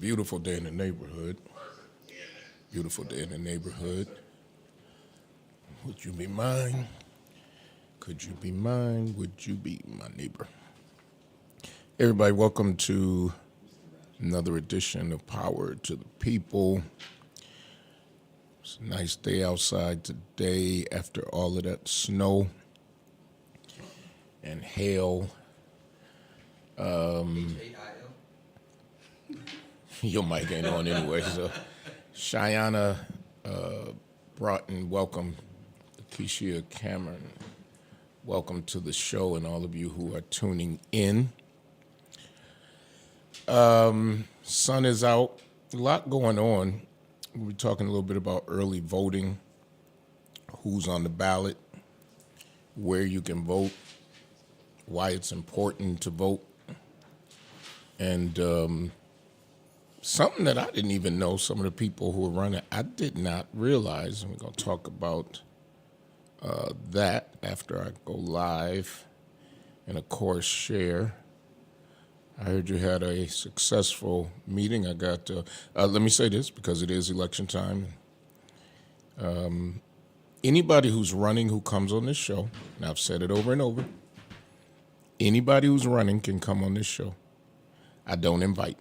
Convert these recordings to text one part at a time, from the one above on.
beautiful day in the neighborhood. Beautiful day in the neighborhood. Would you be mine? Could you be mine? Would you be my neighbor? Everybody, welcome to another edition of Power to the People. It's a nice day outside today after all of that snow and hail. Your mic ain't on anyway. So, Cheyenne Broughton, welcome. Keisha Cameron, welcome to the show, and all of you who are tuning in. Sun is out. A lot going on. We're talking a little bit about early voting, who's on the ballot, where you can vote, why it's important to vote, and something that I didn't even know, some of the people who are running, I did not realize, and we're going to talk about that after I go live and, of course, share. I heard you had a successful meeting. I got, let me say this because it is election time. Anybody who's running who comes on this show, and I've said it over and over, anybody who's running can come on this show. I don't invite.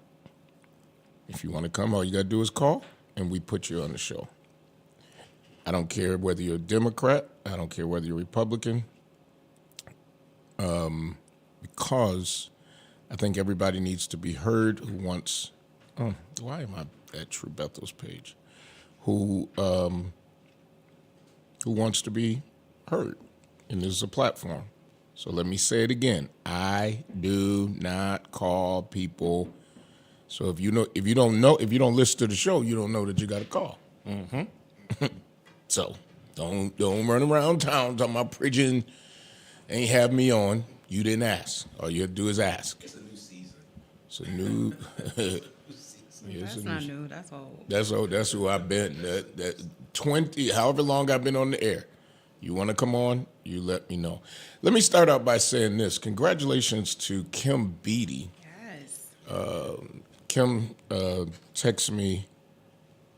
If you want to come, all you got to do is call, and we put you on the show. I don't care whether you're a Democrat. I don't care whether you're Republican. Because I think everybody needs to be heard who wants, why am I at True Bethel's page? Who wants to be heard. And this is a platform. So let me say it again. I do not call people. So if you don't listen to the show, you don't know that you got to call. Mm-hmm. So don't run around town talking about preaching, ain't have me on. You didn't ask. All you have to do is ask. It's a new season. It's a new. That's not new. That's old. That's old. That's who I've been. That 20, however long I've been on the air. You want to come on? You let me know. Let me start out by saying this. Congratulations to Kim Beatty. Yes. Kim texted me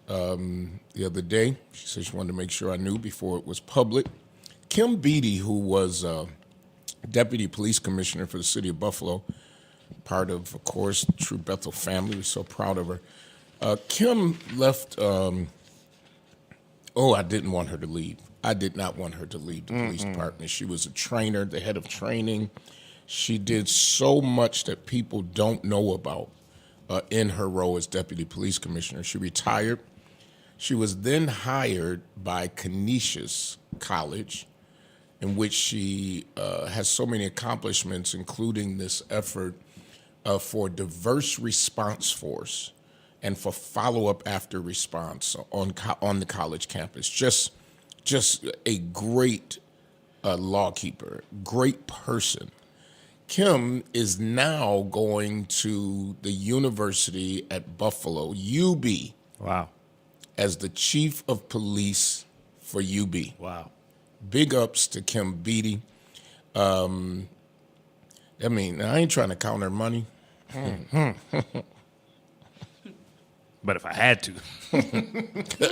the other day. She said she wanted to make sure I knew before it was public. Kim Beatty, who was Deputy Police Commissioner for the City of Buffalo, part of course, the True Bethel family. We're so proud of her. Kim left, I didn't want her to leave. I did not want her to leave the police department. She was a trainer, the head of training. She did so much that people don't know about in her role as Deputy Police Commissioner. She retired. She was then hired by Canisius College, in which she has so many accomplishments, including this effort for diverse response force and for follow-up after response on the college campus. Just a great lawkeeper, great person. Kim is now going to the University at Buffalo, UB. Wow. As the chief of police for UB. Wow. Big ups to Kim Beatty. I ain't trying to count her money. But if I had to.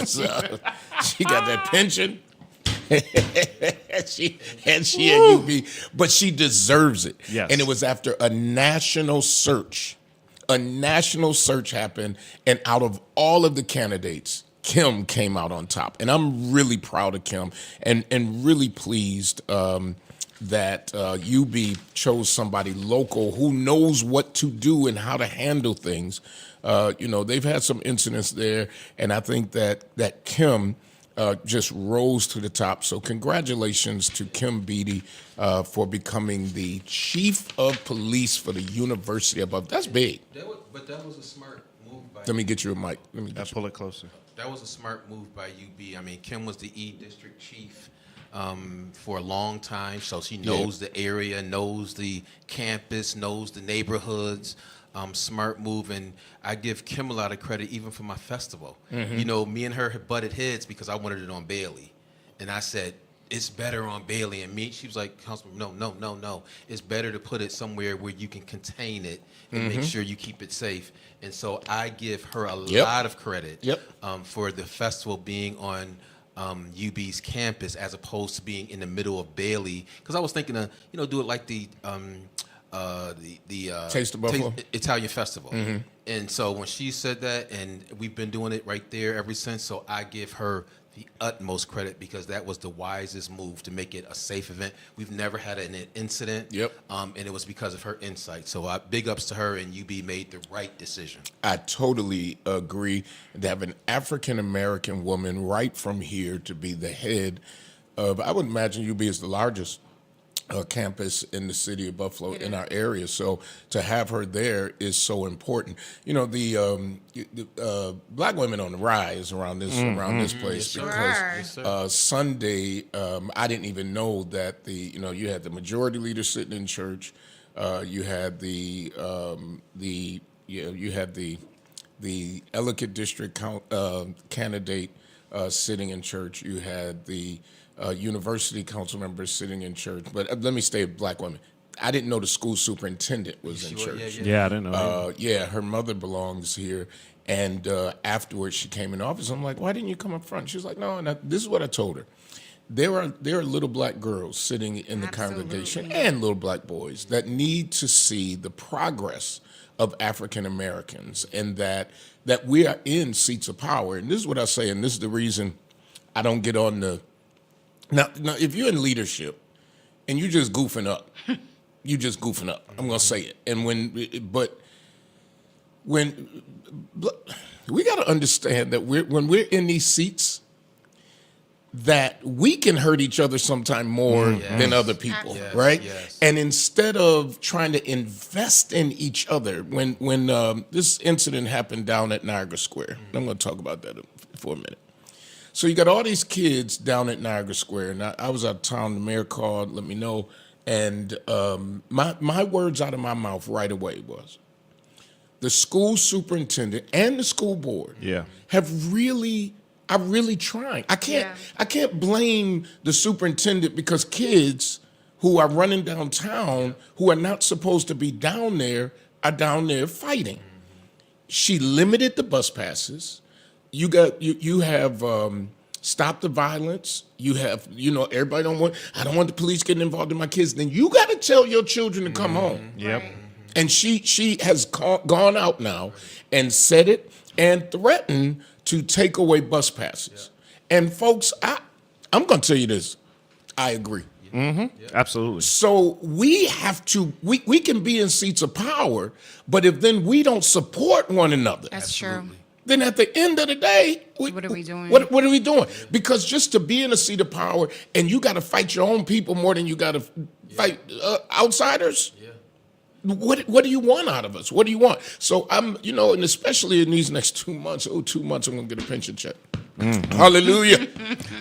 She got that pension. she at UB, but she deserves it. Yes. And it was after a national search. A national search happened, and out of all of the candidates, Kim came out on top. And I'm really proud of Kim and really pleased that UB chose somebody local who knows what to do and how to handle things. They've had some incidents there, and I think that Kim just rose to the top. So congratulations to Kim Beatty for becoming the chief of police for the University of Buffalo. That's big. That was a smart move by. Let me get you a mic. Pull it closer. That was a smart move by UB. I mean, Kim was the E District Chief for a long time, so she knows the area, knows the campus, knows the neighborhoods. Smart move, and I give Kim a lot of credit even for my festival. Mm-hmm. Me and her had butted heads because I wanted it on Bailey, and I said, it's better on Bailey and me. She was like, Councilman, no. It's better to put it somewhere where you can contain it and make sure you keep it safe. And so I give her a lot of credit for the festival being on UB's campus as opposed to being in the middle of Bailey. Because I was thinking of, do it like the Taste of Buffalo? Italian Festival. And so when she said that, and we've been doing it right there ever since, so I give her the utmost credit because that was the wisest move to make it a safe event. We've never had an incident, and it was because of her insight. So big ups to her, and UB made the right decision. I totally agree. To have an African-American woman right from here to be the head of, I would imagine UB is the largest campus in the city of Buffalo in our area. So to have her there is so important. The black women on the rise around this place because Sunday I didn't even know that you had the majority leader sitting in church, you had the Ellicott district candidate sitting in church, you had the university council members sitting in church, but let me stay black women. I didn't know the school superintendent was in church. Yeah, I didn't know. Her mother belongs here, and afterwards she came in office. I'm like, why didn't you come up front? She was like, no. And this is what I told her: there are little black girls sitting in the congregation and little black boys that need to see the progress of African Americans, and that we are in seats of power. And this is what I say, and this is the reason I don't get on the. Now, if you're in leadership and you're just goofing up, I'm gonna say it. And when we got to understand that when we're in these seats, that we can hurt each other sometime more than other people, right? Yes. And instead of trying to invest in each other, when this incident happened down at Niagara Square, I'm going to talk about that for a minute. So you got all these kids down at Niagara Square, and I was out of town. The mayor called, let me know, and my words out of my mouth right away was, the school superintendent and the school board have really trying. I can't blame the superintendent because kids who are running downtown who are not supposed to be down there are down there fighting. She limited the bus passes. You have stop the violence. You have, everybody I don't want the police getting involved in my kids. Then you got to tell your children to come home. Yep. And she has gone out now and said it and threatened to take away bus passes. And folks, I'm going to tell you this. I agree. Absolutely. So we have to, we can be in seats of power, but if then we don't support one another. That's true. Then at the end of the day, What are we doing? What are we doing? Because just to be in a seat of power and you got to fight your own people more than you got to fight outsiders. Yeah. What do you want out of us? What do you want? So I'm, and especially in these next 2 months, 2 months, I'm going to get a pension check. Hallelujah.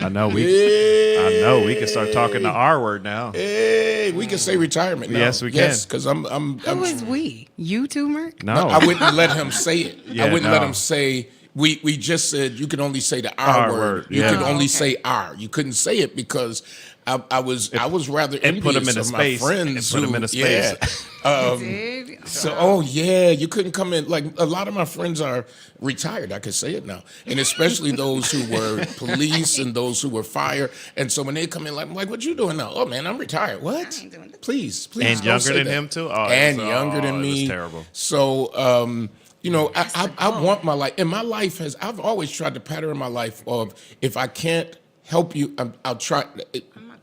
I know we can start talking the R word now. Hey, we can say retirement now. Yes, we can. Yes, because I'm Who is we? You too, Merk? No, I wouldn't let him say it. Yeah, I wouldn't let no. him say. We just said you could only say the R word. You could only say R. You couldn't say it because I was rather and put him envious in a of space. my friends. And put him in a space. So, you couldn't come in. Like a lot of my friends are retired. I can say it now, and especially those who were police and those who were fire. And so when they come in, I'm like, "What you doing now?" "Oh man, I'm retired." "What?" I ain't doing this. Please, And don't younger say than that. him too. And younger than me. It was terrible. So, I want my life, and my life I've always tried to pattern my life of if I can't help you, I'll try.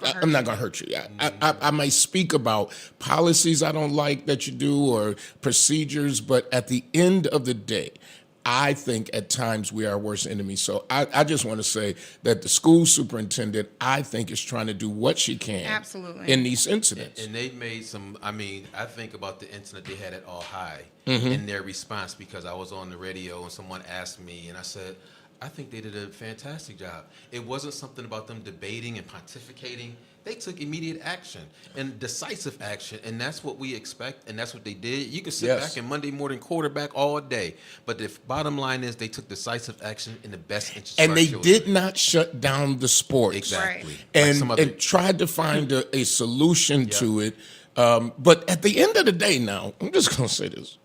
I'm not going to hurt you. I might speak about policies I don't like that you do or procedures, but at the end of the day, I think at times we are our worst enemies. So I just want to say that the school superintendent, I think, is trying to do what she can in these incidents. And they made some, I think about the incident they had at All High in their response, because I was on the radio and someone asked me, and I said, I think they did a fantastic job. It wasn't something about them debating and pontificating. They took immediate action and decisive action, and that's what we expect, and that's what they did. You can sit Yes. back and Monday morning quarterback all day, but the bottom line is they took decisive action in the best interest of And our they children. did not shut down the sports. Exactly. Right. Like some other- And tried to find a solution to it. But at the end of the day now, I'm just going to say this.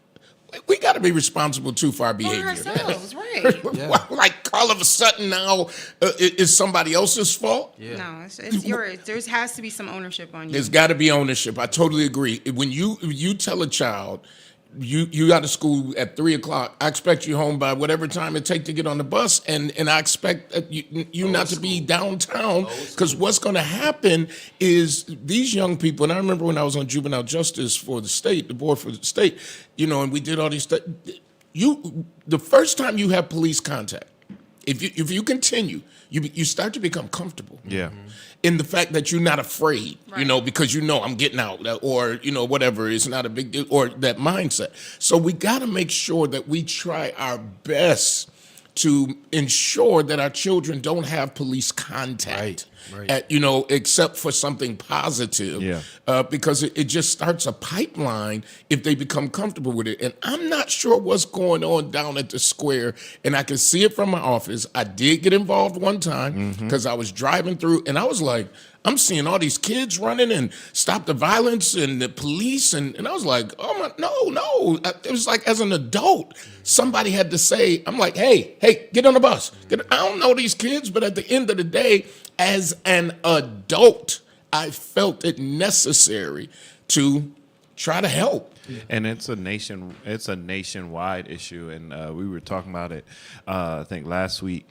We got to be responsible, too, for our For behavior. ourselves, right? Yeah. Like, all of a sudden now, it's somebody else's fault? Yeah. No, it's yours. There has to be some ownership on you. There's got to be ownership. I totally agree. When you tell a child, you out of school at 3:00, I expect you home by whatever time it take to get on the bus, and I expect you not to be downtown, because what's going to happen is these young people, and I remember when I was on juvenile justice for the state, the board for the state, and we did all these stuff. The first time you have police contact, if you continue, you start to become comfortable. Yeah. In the fact that you're not afraid, Right. because I'm getting out, or whatever, it's not a big deal, or that mindset. So we got to make sure that we try our best to ensure that our children don't have police contact, Right. except for something positive, Yeah. because it just starts a pipeline if they become comfortable with it. And I'm not sure what's going on down at the square, and I can see it from my office. I did get involved one time because I was driving through, and I was like, I'm seeing all these kids running and stop the violence and the police. And I was like, oh, my, no. It was like, as an adult, somebody had to say, I'm like, hey, get on the bus. I don't know these kids, but at the end of the day, as an adult, I felt it necessary to try to help. And it's a nationwide issue, and we were talking about it, I think last week,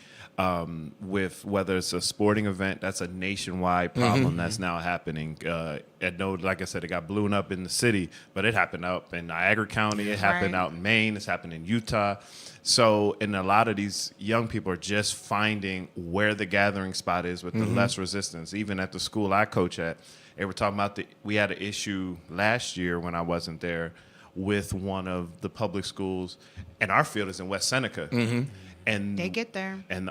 with whether it's a sporting event, that's a nationwide problem that's now happening. I know, like I said, it got blown up in the city, but it happened up in Niagara County, it happened Right. out in Maine, it's happened in Utah. So, and a lot of these young people are just finding where the gathering spot is with the less resistance. Even at the school I coach at, they were talking about we had an issue last year when I wasn't there with one of the public schools, and our field is in West Seneca. And They get there. and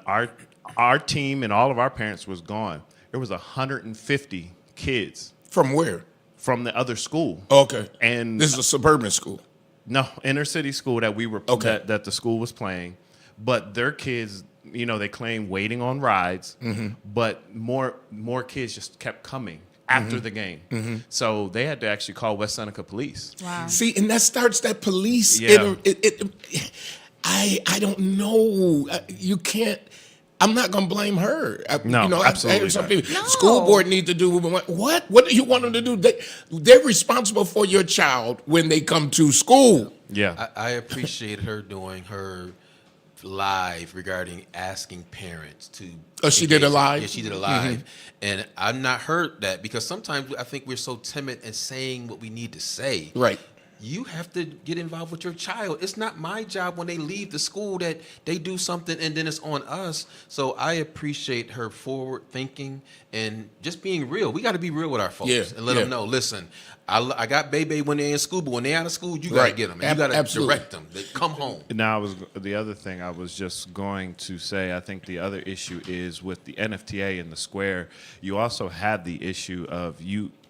our team and all of our parents was gone. There was 150 kids From where? from the other school. Okay. And This is a suburban school. no, inner city school that we were Okay. that the school was playing, but their kids, they claim waiting on rides, but more kids just kept coming after the game. So they had to actually call West Seneca police. Wow. See, and that starts that police. Yeah. I don't know. You can't. I'm not gonna blame her. No, absolutely Some not. people, No. school board need to do what? What do you want them to do? They're responsible for your child when they come to school. Yeah. I appreciate her doing her live regarding asking parents to. Oh, she did a engage- live? Yeah, she did a live, and I've not heard that because sometimes I think we're so timid in saying what we need to say. Right. You have to get involved with your child. It's not my job when they leave the school that they do something and then it's on us. So I appreciate her forward thinking and just being real. We got to be real with our folks and let them know, listen, I got baby when they're in school, but when they're out of school, you got to Right. get them. And you got to Absolutely. direct them. They come home. Now, the other thing I was just going to say, I think the other issue is with the NFTA in the square, you also have the issue of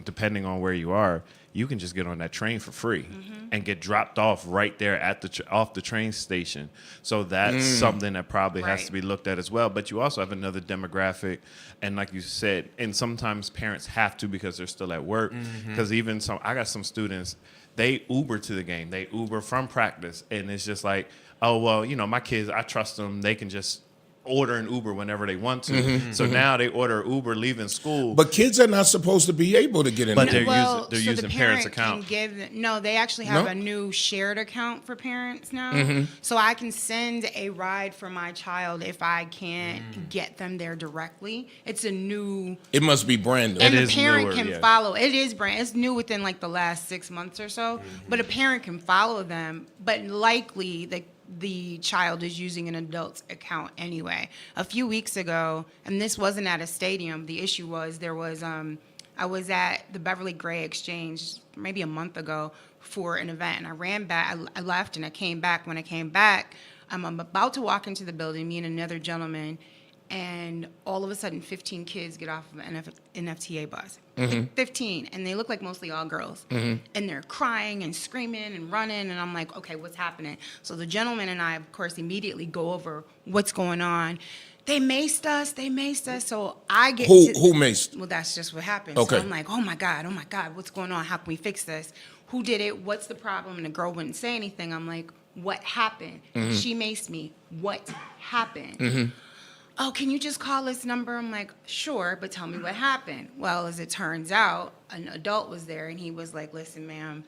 depending on where you are, you can just get on that train for free and get dropped off right there at off the train station. So that's something that probably has Right. to be looked at as well. But you also have another demographic, and like you said, and sometimes parents have to because they're still at work. Because even I got some students, they Uber to the game, they Uber from practice, and it's just like, oh well, my kids, I trust them, they can just order an Uber whenever they want to. So now they order Uber leaving school. But kids are not supposed to be able to get in. But there. they're so using the parents' parent account. No, they actually have No? a new shared account for parents now. Mm-hmm. So I can send a ride for my child if I can't get them there directly. It's a new, It must be brand new. and It the is parent newer, can yeah. follow. It is brand. It's new within like the last 6 months or so. But a parent can follow them. But likely the child is using an adult's account anyway. A few weeks ago, and this wasn't at a stadium, the issue was I was at the Beverly Gray Exchange maybe a month ago for an event, and I ran back. I left and I came back. When I came back, I'm about to walk into the building, me and another gentleman, and all of a sudden 15 kids get off of an NFTA bus. Like 15, and they look like mostly all girls. And they're crying and screaming and running, and I'm like, okay, what's happening? So the gentleman and I, of course, immediately go over what's going on. They maced us. So I get Who maced? Well, that's just what happened. Okay. So I'm like, oh my God, what's going on? How can we fix this? Who did it? What's the problem? And the girl wouldn't say anything. I'm like, what happened? She maced me. What happened? Oh, can you just call this number? I'm like, sure, but tell me what happened. Well, as it turns out, an adult was there, and he was like, listen, ma'am,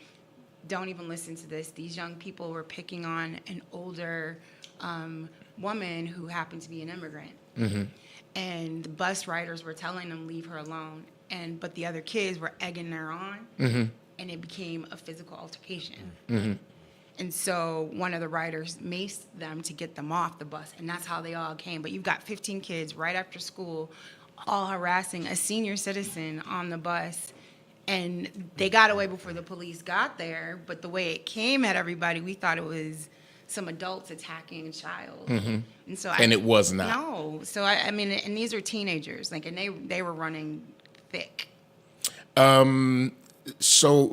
don't even listen to this. These young people were picking on an older woman who happened to be an immigrant. And the bus riders were telling them, leave her alone. But the other kids were egging her on, and it became a physical altercation. And so one of the riders maced them to get them off the bus, and that's how they all came. But you've got 15 kids right after school all harassing a senior citizen on the bus, and they got away before the police got there. But the way it came at everybody, we thought it was some adults attacking a child. And so And it was not. No. So I mean, and these are teenagers, like, and they were running thick. So,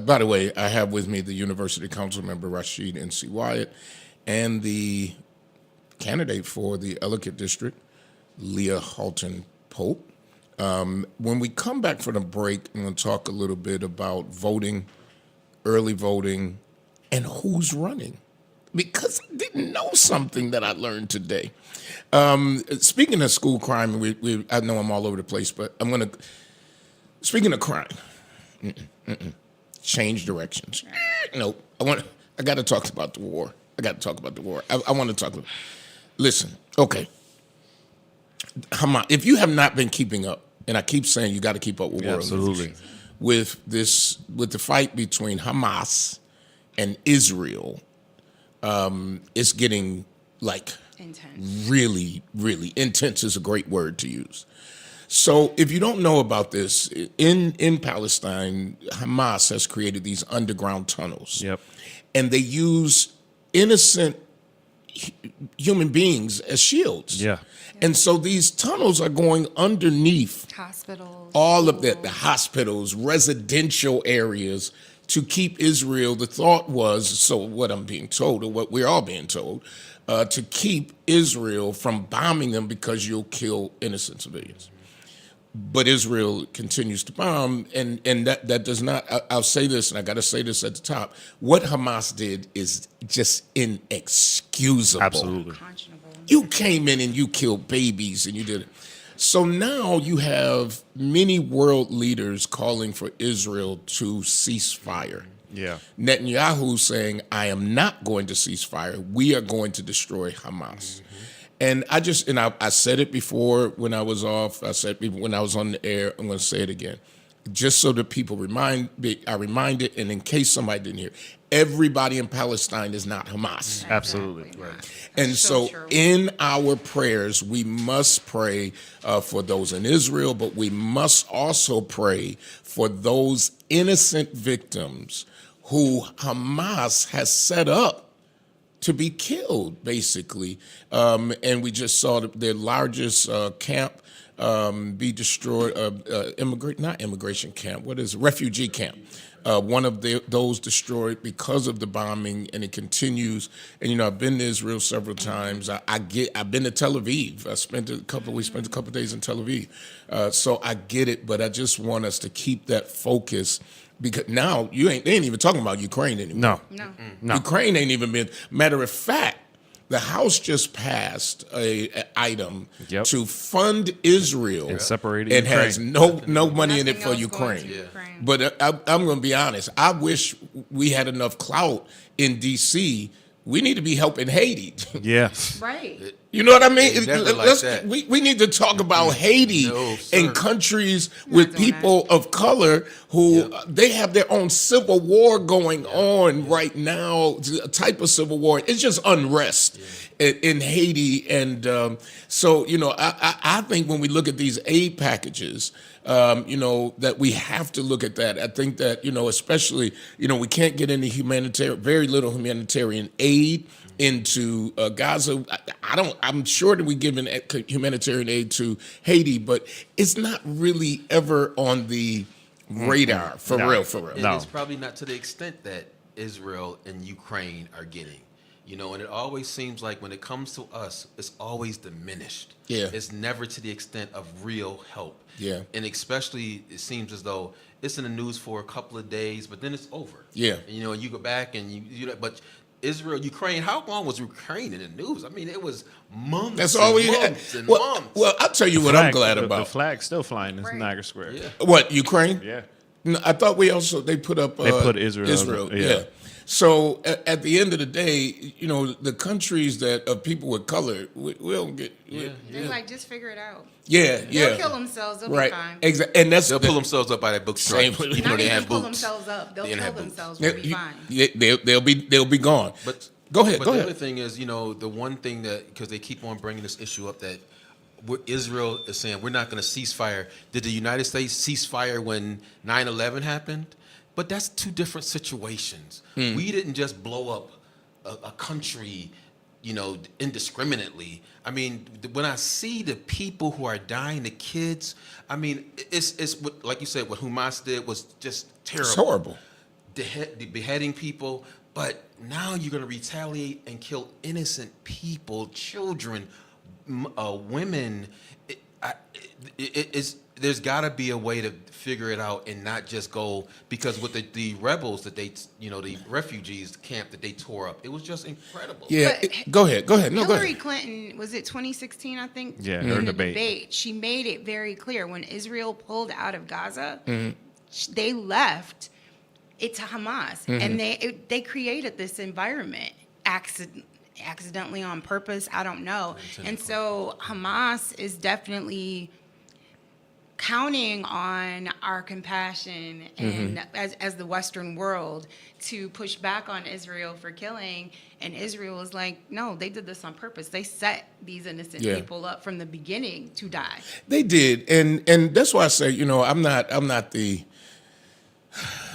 by the way, I have with me the University Council member Rashid N.C. Wyatt and the candidate for the Ellicott District, Leah Halton Pope. When we come back from the break, I'm going to talk a little bit about voting, early voting, and who's running. Because I didn't know something that I learned today. Speaking of school crime, I know I'm all over the place, but I'm going to, speaking of crime, change directions. No, I got to talk about the war. I want to talk about, listen, okay. Hamas, if you have not been keeping up, and I keep saying you got to keep up with world Absolutely. news, with the fight between Hamas and Israel, it's getting like Intense. really, really intense is a great word to use. So if you don't know about this, in Palestine, Hamas has created these underground tunnels. Yep. And they use innocent human beings as shields. Yeah. And so these tunnels are going underneath Hospitals. all of that, the hospitals, residential areas, to keep Israel. The thought was, so what I'm being told, or what we're all being told, to keep Israel from bombing them because you'll kill innocent civilians. But Israel continues to bomb, and that does not, I'll say this, and I got to say this at the top, what Hamas did is just inexcusable. Absolutely. Unconscionable. You came in and you killed babies and you did it. So now you have many world leaders calling for Israel to cease fire. Yeah. Netanyahu saying, I am not going to cease fire. We are going to destroy Hamas. And I said it before when I was off. I said it when I was on the air. I'm going to say it again. Just so that people are reminded, and in case somebody didn't hear, everybody in Palestine is not Hamas. Absolutely. Exactly. Right. And so true. in our prayers, we must pray for those in Israel, but we must also pray for those innocent victims who Hamas has set up to be killed, basically. And we just saw their largest camp be destroyed, not immigration camp, what is it? Refugee camp. One of those destroyed because of the bombing, and it continues. And I've been to Israel several times. I've been to Tel Aviv. We spent a couple of days in Tel Aviv. So I get it, but I just want us to keep that focus, because now they ain't even talking about Ukraine anymore. No. Ukraine ain't even been. Matter of fact, the House just passed a item Yep. to fund Israel And separated and has no money in it Nothing for else Ukraine. going to Ukraine. But I'm going to be honest. I wish we had enough clout in D.C. We need to be helping Haiti. Yeah. Right. You know what I mean? It's never like that. We need to talk about Haiti No, sir. and countries with doing people of color who they have their own civil war going on right now, a type of civil war. It's just unrest in Haiti. And so, you know, I think when we look at these aid packages, you know, that we have to look at that. I think that, you know, especially, you know, we can't get any very little humanitarian aid into Gaza. I'm sure that we're giving humanitarian aid to Haiti, but it's not really ever on the radar for No. real. And No. it's probably not to the extent that Israel and Ukraine are getting. You know, and it always seems like when it comes to us, it's always diminished. Yeah. It's never to the extent of real help. Yeah. And especially, it seems as though it's in the news for a couple of days, but then it's over. Yeah. And, you know, you go back and but Israel, Ukraine, how long was Ukraine in the news? I mean, it was months. That's all we had. months and Well, months. well, I'll tell you what I'm glad The about. flag's still flying in Right. Niagara Square. Yeah. What, Ukraine? Yeah. No, I thought they put up. They put Israel. Israel, Yeah. yeah. So at the end of the day, you know, the countries that of people with color, we don't get. They're like, just figure it out. Yeah, They'll kill themselves. They'll right. be fine. Exactly, and that's They'll pull themselves up by that book Same stripe. with- You know, Not they even have pull boots. themselves up. They'll They kill have boots. themselves. We'll be fine. They'll be gone. But go ahead. But Go the ahead. other thing is, you know, the one thing that, because they keep on bringing this issue up, that Israel is saying we're not going to cease fire. Did the United States cease fire when 9/11 happened? But that's two different situations. We didn't just blow up a country, you know, indiscriminately. I mean, when I see the people who are dying, the kids, I mean, it's like you said, what Hamas did was just terrible. It's horrible. Beheading people, but now you're going to retaliate and kill innocent people, children, women. There's got to be a way to figure it out and not just go, because with the rebels that they, you know, the refugees camp that they tore up, it was just incredible. Yeah. But Go ahead. Go ahead. No, go Hillary ahead. Clinton, was it 2016, I think? Yeah, in her the debate. She made it very clear when Israel pulled out of Gaza, Mm-hmm. they left it to Hamas. And they created this environment accidentally on purpose. I don't know. And so Hamas is definitely counting on our compassion and as the Western world to push back on Israel for killing. And Israel is like, no, they did this on purpose. They set these innocent Yeah. people up from the beginning to die. They did, and that's why I say, you know, I'm not the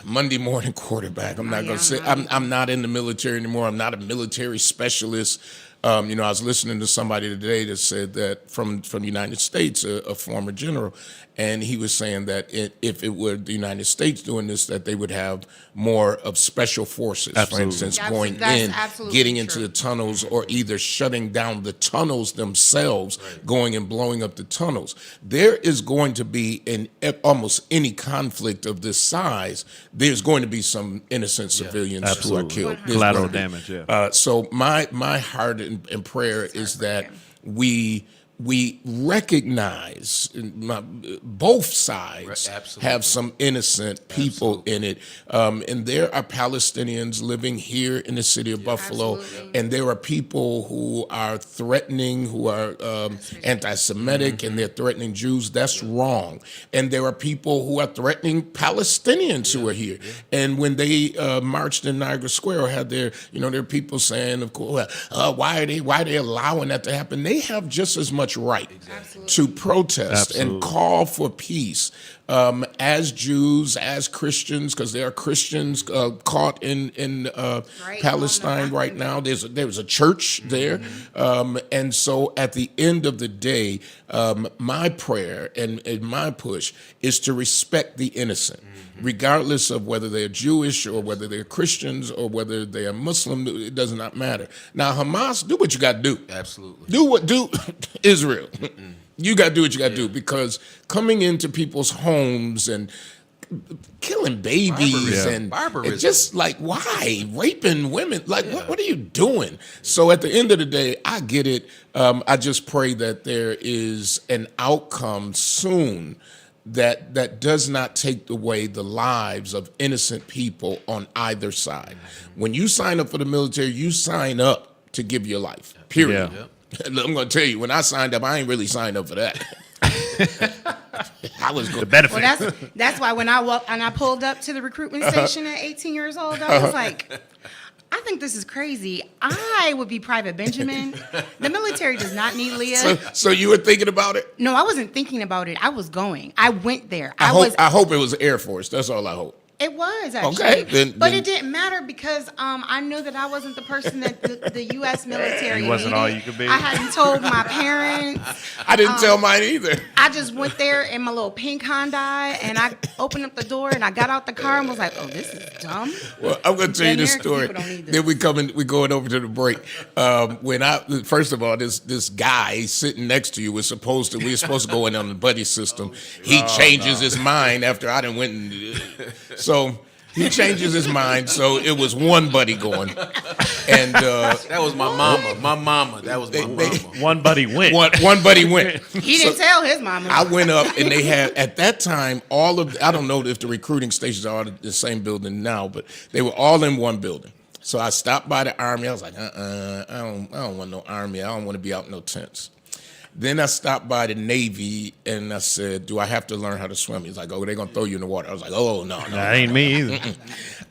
Monday morning quarterback. I'm not going to say I'm not in the military anymore. I'm not a military specialist. You know, I was listening to somebody today that said that from the United States, a former general, and he was saying that if it were the United States doing this, that they would have more of special forces, for Absolutely. instance, That's- going that's in, absolutely getting into true. the tunnels, or either shutting down the tunnels themselves, going and blowing up the tunnels. There is going to be, in almost any conflict of this size, there's going to be some innocent civilians who are Absolutely. killed. There's Collateral going to be. damage, yeah. So my heart and prayer is that we recognize both sides Right, absolutely. have some innocent people in it, and there are Palestinians living here in the city of Buffalo, Absolutely. and there are people who are threatening, who are anti-Semitic, and they're threatening Jews. That's wrong. And there are people who are threatening Palestinians who are here. And when they marched in Niagara Square, or had their, you know, there are people saying, of course, why are they allowing that to happen? They have just as much right to protest and Absolutely. call for peace. As Jews, as Christians, because there are Christians caught in Palestine right now. There's a church there, and so at the end of the day, my prayer and my push is to respect the innocent, regardless of whether they're Jewish or whether they're Christians or whether they are Muslim. It does not matter. Now, Hamas, do what you got to do. Absolutely. Do Israel. You got to do what you got to do, because coming into people's homes and killing babies Barbarism. and Barbarism. it's just like, why raping women? Like, what are you doing? So at the end of the day, I get it. I just pray that there is an outcome soon that does not take away the lives of innocent people on either side. When you sign up for the military, you sign up to give your life. Period. Yeah. I'm going to tell you, when I signed up, I ain't really signed up for that. I was The going. benefit. Well, that's why when I pulled up to the recruitment station at 18 years old, I was like, I think this is crazy. I would be Private Benjamin. The military does not need Leah. So you were thinking about it? No, I wasn't thinking about it. I was going. I went there. I hope it was Air Force. That's all I hope. It was actually, Okay, but then- it didn't matter because I knew that I wasn't the person that the U.S. military You wasn't needed. all you could be. I hadn't told my parents. I didn't tell mine either. I just went there in my little pink Hyundai, and I opened up the door, and I got out the car and was like, "Oh, this is dumb." Well, I'm going to tell you this American story. people don't need this. Then we going over to the break. First of all, this guy sitting next to you we were supposed to go in on the buddy system. He changes his mind after I done went and so. He changes his mind, so it was one buddy going, and That was my mama. My mama. That was my mama. One buddy went. one buddy went. He didn't tell his mama. I went up, and they had at that time I don't know if the recruiting stations are in the same building now, but they were all in one building. So I stopped by the Army. I was like, I don't want no Army. I don't want to be out in no tents. Then I stopped by the Navy, and I said, do I have to learn how to swim? He's like, oh, they're going to throw you in the water. I was like, oh, no. That ain't me either.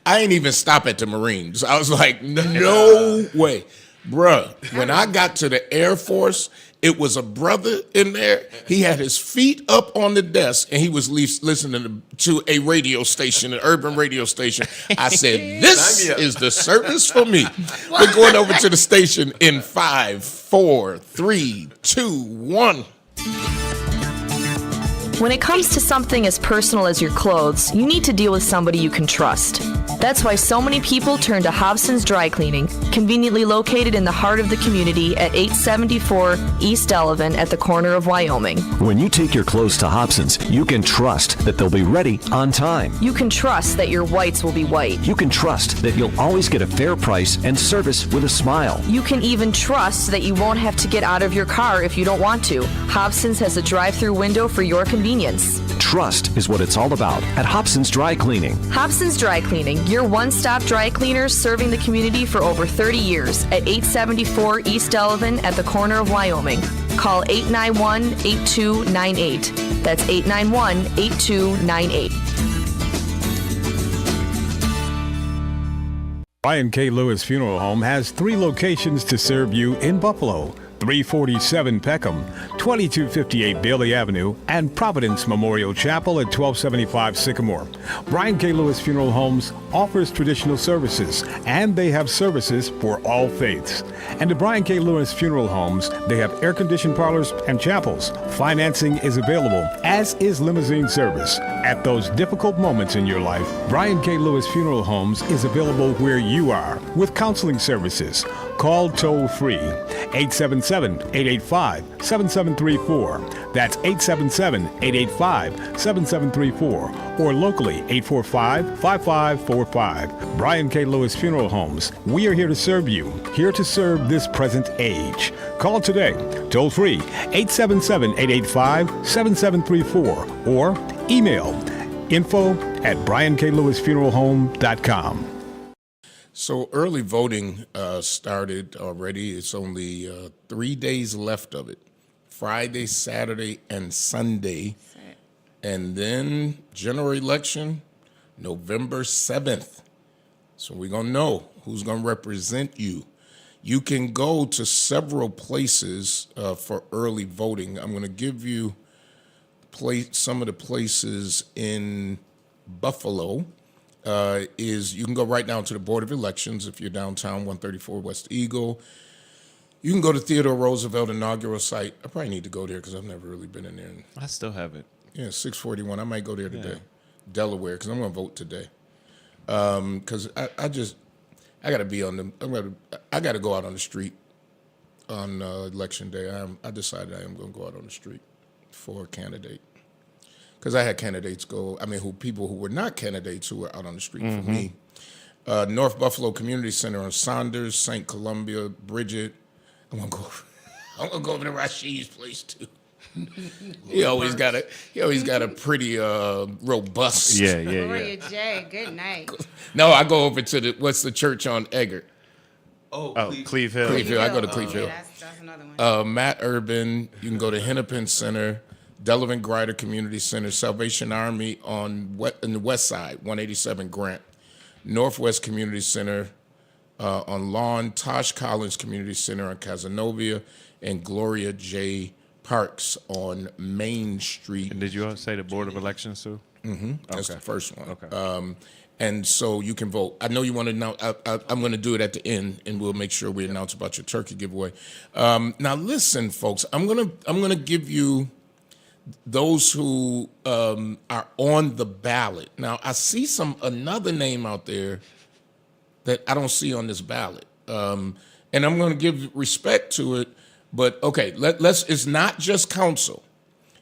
I ain't even stop at the Marines. I was like, no way. Bruh, when I got to the Air Force, it was a brother in there. He had his feet up on the desk, and he was listening to a radio station, an urban radio station. I said, this Sign me up. is the service for me. We're going over to the station in 5, 4, 3, 2, 1. When it comes to something as personal as your clothes, you need to deal with somebody you can trust. That's why so many people turn to Hobson's Dry Cleaning, conveniently located in the heart of the community at 874 East Delavan at the corner of Wyoming. When you take your clothes to Hobson's, you can trust that they'll be ready on time. You can trust that your whites will be white. You can trust that you'll always get a fair price and service with a smile. You can even trust that you won't have to get out of your car if you don't want to. Hobson's has a drive-through window for your convenience. Trust is what it's all about at Hobson's Dry Cleaning. Hobson's Dry Cleaning, your one-stop dry cleaners serving the community for over 30 years at 874 East Delavan at the corner of Wyoming. Call 891-8298. That's 891-8298. Brian K. Lewis Funeral Home has 3 locations to serve you in Buffalo. 347 Peckham, 2258 Bailey Avenue, and Providence Memorial Chapel at 1275 Sycamore. Brian K. Lewis Funeral Homes offers traditional services, and they have services for all faiths. And at Brian K. Lewis Funeral Homes, they have air-conditioned parlors and chapels. Financing is available, as is limousine service. At those difficult moments in your life, Brian K. Lewis Funeral Homes is available where you are with counseling services. Call toll-free 877-885-7734. That's 877-885-7734. Or locally 845-5545. Brian K. Lewis Funeral Homes. We are here to serve you, here to serve this present age. Call today, toll-free 877-885-7734. Or email info@brianklewisfuneralhome.com. So early voting started already. It's only 3 days left of it. Friday, Saturday, and Sunday. And then general election, November 7th. So we're going to know who's going to represent you. You can go to several places for early voting. I'm going to give you some of the places in Buffalo. You can go right down to the Board of Elections if you're downtown, 134 West Eagle. You can go to Theodore Roosevelt inaugural site. I probably need to go there because I've never really been in there. I still have it. Yeah, 641. I might go there today. Delaware, because I'm going to vote today. Because I got to be I got to go out on the street on election day. I decided I am going to go out on the street for a candidate. Because I had candidates people who were not candidates who were out on the street for me. North Buffalo Community Center on Saunders, St. Columbia, Bridget. I'm gonna go over to Rashid's place too. He always got a pretty robust. Yeah. Gloria J, good night. No, I go over to what's the church on Eggert? Oh, Cleve Hill. Cleve Hill. I go to Cleve Hill. That's another another one. Matt Urban. You can go to Hennepin Center, Delavan Grider Community Center, Salvation Army in the west side, 187 Grant, Northwest Community Center on Lawn, Tosh Collins Community Center on Casanova, and Gloria J. Parks on Main Street. And did you say the Board of Elections too? That's the first one. Okay. And so you can vote. I know you want to know. I'm going to do it at the end, and we'll make sure we announce about your turkey giveaway. Now, listen, folks. I'm gonna give you those who are on the ballot. Now, I see another name out there that I don't see on this ballot, and I'm going to give respect to it. But okay, let's. It's not just council.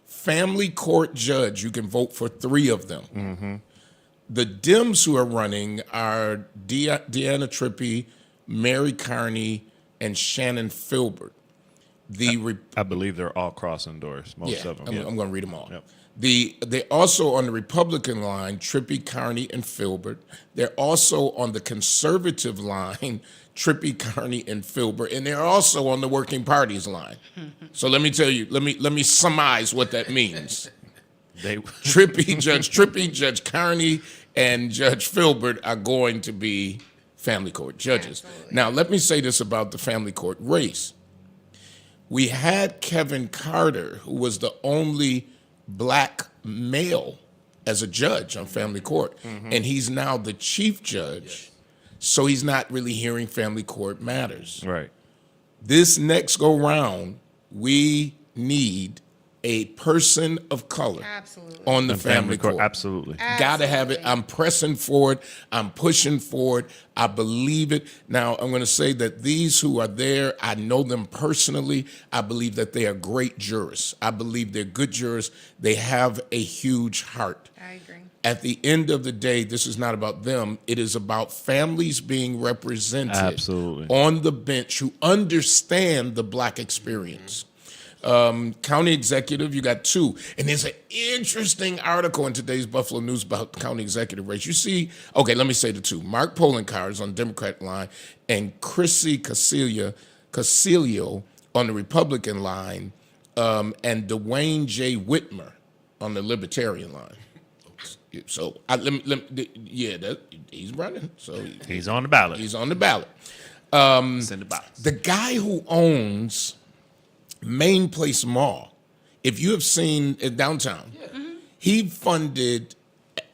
Family court judge. You can vote for 3 of them. Mm-hmm. The Dems who are running are Deanna Trippi, Mary Carney, and Shannon Filbert. I believe they're all cross-endorsed, most of them. I'm going to read them all. Yep. They're also on the Republican line, Trippi, Carney, and Filbert. They're also on the conservative line, Trippi, Carney, and Filbert, and they're also on the working party's line. So let me tell you, let me surmise what that means. Trippi, Judge Carney, and Judge Filbert are going to be family court judges. Absolutely. Now, let me say this about the family court race. We had Kevin Carter, who was the only black male as a judge on family court, and he's now the chief judge, so he's not really hearing family court matters. Right. This next go round, we need a person of color Absolutely. on the family court. Absolutely. Gotta have it. I'm pressing for it. I'm pushing for it. I believe it. Now, I'm going to say that these who are there, I know them personally. I believe that they are great jurists. I believe they're good jurists. They have a huge heart. I agree. At the end of the day, this is not about them. It is about families being represented Absolutely. on the bench who understand the black experience. County executive, you got 2. And there's an interesting article in today's Buffalo News about the county executive race. You see, okay, let me say the 2. Mark Poloncarz is on the Democratic line and Chrissy Casilio on the Republican line, and Dwayne J. Whitmer on the Libertarian line. So, he's running. So He's on the ballot. he's on the ballot. Send the box. The guy who owns Main Place Mall, if you have seen it downtown, he funded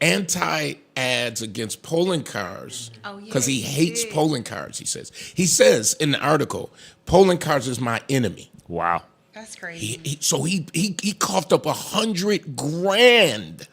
anti-ads against polling cars because he hates polling cars, he says. He says in the article, polling cars is my enemy. Wow. That's crazy. So he coughed up $100 grand.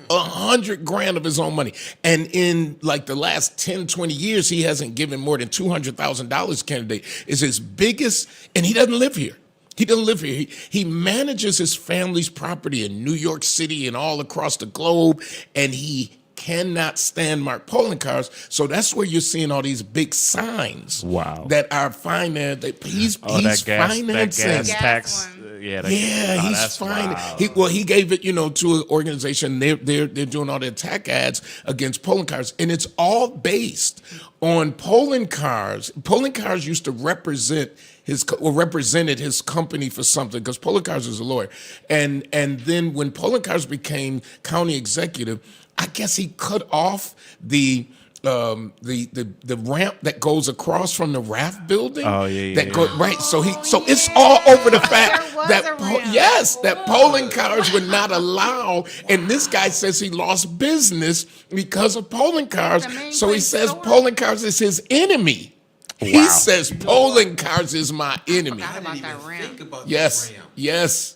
$100 grand of his own money. And in like the last 10, 20 years, he hasn't given more than $200,000 candidate. Is his biggest, and he doesn't live here. He doesn't live here. He manages his family's property in New York City and all across the globe, and he cannot stand Mark Poloncarz. So that's where you're seeing all these big signs. Wow. That are financed. He's That financing. gas tax. one. He's fine. He gave it, to an organization. They're doing all the attack ads against polling cars, and it's all based on polling cars. Polling cars used to represented his company for something because polling cars is a lawyer, and then when polling cars became county executive, I guess he cut off the ramp that goes across from the RAF building. Oh yeah. Right. So it's all over the fact There was that a ramp. that polling cars would not allow, and this guy says he lost business because of polling cars. The main So he place says store. polling cars is his enemy. He says polling cars is my enemy. Forgot about I didn't that even ramp. think about Yes, that ramp. yes.